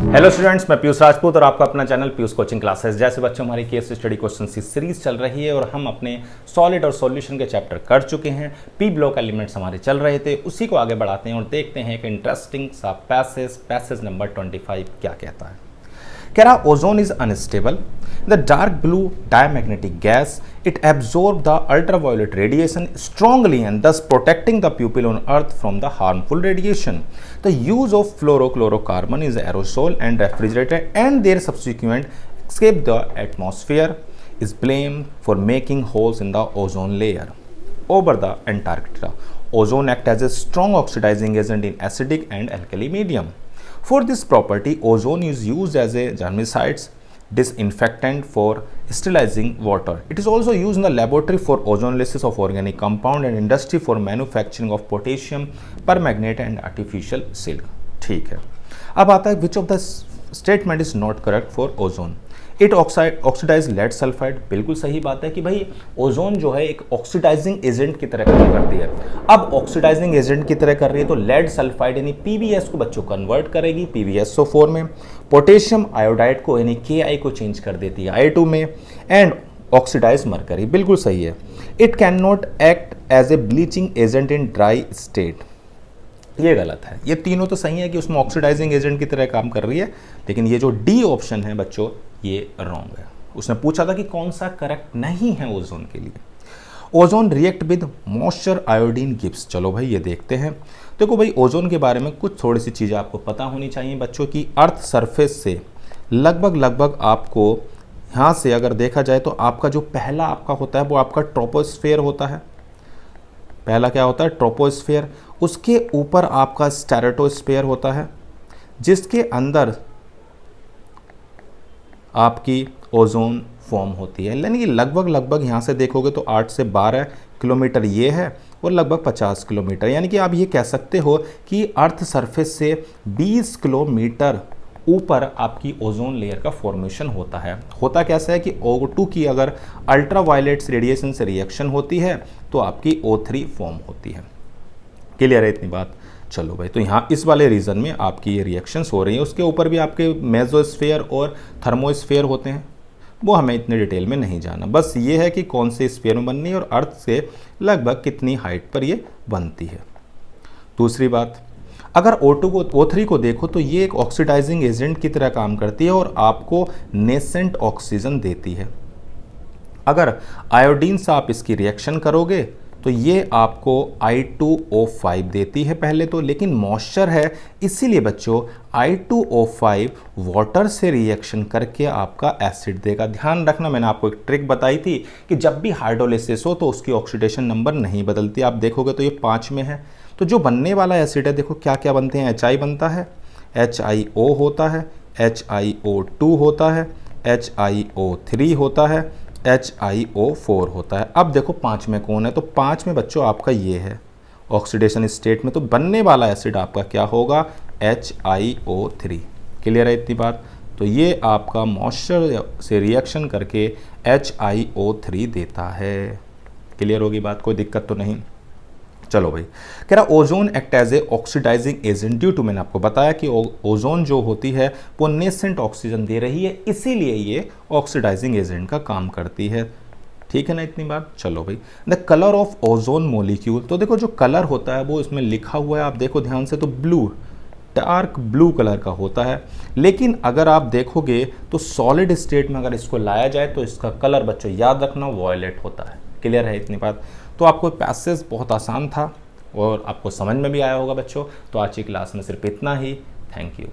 Hello students, मैं पीयूष राजपूत और आपका अपना चैनल पीयूष कोचिंग क्लासेस। जैसे बच्चों हमारी केस स्टडी क्वेश्चन की सीरीज चल रही है और हम अपने सॉलिड और सॉल्यूशन के चैप्टर कर चुके हैं। पी ब्लॉक एलिमेंट्स हमारे चल रहे थे, उसी को आगे बढ़ाते हैं और देखते हैं कि इंटरेस्टिंग सा पैसेज नंबर 25 क्या कहता है। कह रहा ozone is unstable, the dark blue diamagnetic gas, it absorbs the ultraviolet radiation strongly and thus protecting the pupil on earth from the harmful radiation. The use of fluorochlorocarbon is aerosol and refrigerator and their subsequent escape the atmosphere is blamed for making holes in the ozone layer. Over the Antarctica, ozone acts as a strong oxidizing agent in acidic and alkali medium. For this property, ozone is used as a germicide, disinfectant for sterilizing water. It is also used in the laboratory for ozonolysis of organic compound and industry for manufacturing of potassium permanganate and artificial silk. ठीक है, अब आता है which of the statement is not correct for ozone. It oxidise lead sulphide, बिल्कुल सही बात है कि भाई ओजोन जो है एक ऑक्सीडाइजिंग एजेंट की तरह काम करती है। अब ऑक्सीडाइजिंग एजेंट की तरह कर रही है तो लेड सल्फाइड यानी पीबीएस को बच्चों कन्वर्ट करेगी PbSO4 में, पोटेशियम आयोडाइड को यानी Ki को चेंज कर देती है I2 में, एंड ऑक्सीडाइज मरकरी, बिल्कुल सही है। It can not act as a bleaching agent in dry state, ये गलत है। ये तीनों तो सही है कि उसमें ऑक्सीडाइजिंग एजेंट की तरह काम कर रही है, लेकिन ये जो डी ऑप्शन है बच्चों ये रॉन्ग है। उसने पूछा था कि कौन सा करेक्ट नहीं है ओजोन के लिए। Ozone react with moisture iodine Gibbs, चलो भाई ये देखते हैं। देखो भाई ओजोन के बारे में कुछ थोड़ी सी चीज़ें आपको पता होनी चाहिए बच्चों की। अर्थ सरफेस से लगभग आपको यहाँ से अगर देखा जाए तो आपका जो पहला आपका होता है वो आपका ट्रोपोस्फेयर होता है। पहला क्या होता है? ट्रोपोस्फेयर। उसके ऊपर आपका स्ट्रेटोस्फेयर होता है जिसके अंदर आपकी ओजोन फॉर्म होती है। यानी कि लगभग यहाँ से देखोगे तो 8 से 12 किलोमीटर ये है और लगभग 50 किलोमीटर, यानी कि आप ये कह सकते हो कि अर्थ सरफेस से 20 किलोमीटर ऊपर आपकी ओजोन लेयर का फॉर्मेशन होता है। होता कैसा है कि O2 की अगर अल्ट्रावायलेट रेडिएशन से रिएक्शन होती है तो आपकी O3 फॉर्म होती है। क्लियर है इतनी बात? चलो भाई, तो यहाँ इस वाले रीजन में आपकी ये रिएक्शंस हो रही हैं। उसके ऊपर भी आपके मेसोस्फेयर और थर्मोस्फेयर होते हैं, वो हमें इतने डिटेल में नहीं जाना। बस ये है कि कौन से स्फीयर में बननी है और अर्थ से लगभग कितनी हाइट पर ये बनती है। दूसरी बात, अगर O3 को देखो तो ये एक ऑक्सीडाइजिंग एजेंट की तरह काम करती है और आपको नेसेंट ऑक्सीजन देती है। अगर आयोडीन से आप इसकी रिएक्शन करोगे तो ये आपको I2O5 देती है पहले तो, लेकिन मॉइस्चर है इसीलिए बच्चों I2O5 वाटर से रिएक्शन करके आपका एसिड देगा। ध्यान रखना, मैंने आपको एक ट्रिक बताई थी कि जब भी हाइड्रोलिसिस हो तो उसकी ऑक्सीडेशन नंबर नहीं बदलती। आप देखोगे तो ये 5 में है, तो जो बनने वाला एसिड है देखो क्या क्या बनते हैं। HI बनता है, HIO होता है, HIO2 होता है, HIO3 होता है, HIO4 होता है। अब देखो 5 में कौन है, तो 5 में बच्चों आपका ये है ऑक्सीडेशन स्टेट में, तो बनने वाला एसिड आपका क्या होगा? HIO3। क्लियर है इतनी बात? तो ये आपका मॉइस्चर से रिएक्शन करके HIO3 देता है। क्लियर होगी बात? कोई दिक्कत तो नहीं? चलो भाई, कह रहा ozone act as a oxidising agent due to, मैंने आपको बताया कि ओजोन जो होती है वो नेसेंट ऑक्सीजन दे रही है, इसीलिए ये ऑक्सीडाइजिंग एजेंट का काम करती है। ठीक है ना इतनी बात? चलो भाई, the colour of ozone molecule, तो देखो जो कलर होता है वो इसमें लिखा हुआ है, आप देखो ध्यान से, तो ब्लू, डार्क ब्लू कलर का होता है। लेकिन अगर आप देखोगे तो सॉलिड स्टेट में अगर इसको लाया जाए तो इसका कलर बच्चों याद रखना वॉयलेट होता है। क्लियर है इतनी बात? तो आपको पैसेज बहुत आसान था और आपको समझ में भी आया होगा बच्चों। तो आज की क्लास में सिर्फ इतना ही। Thank you.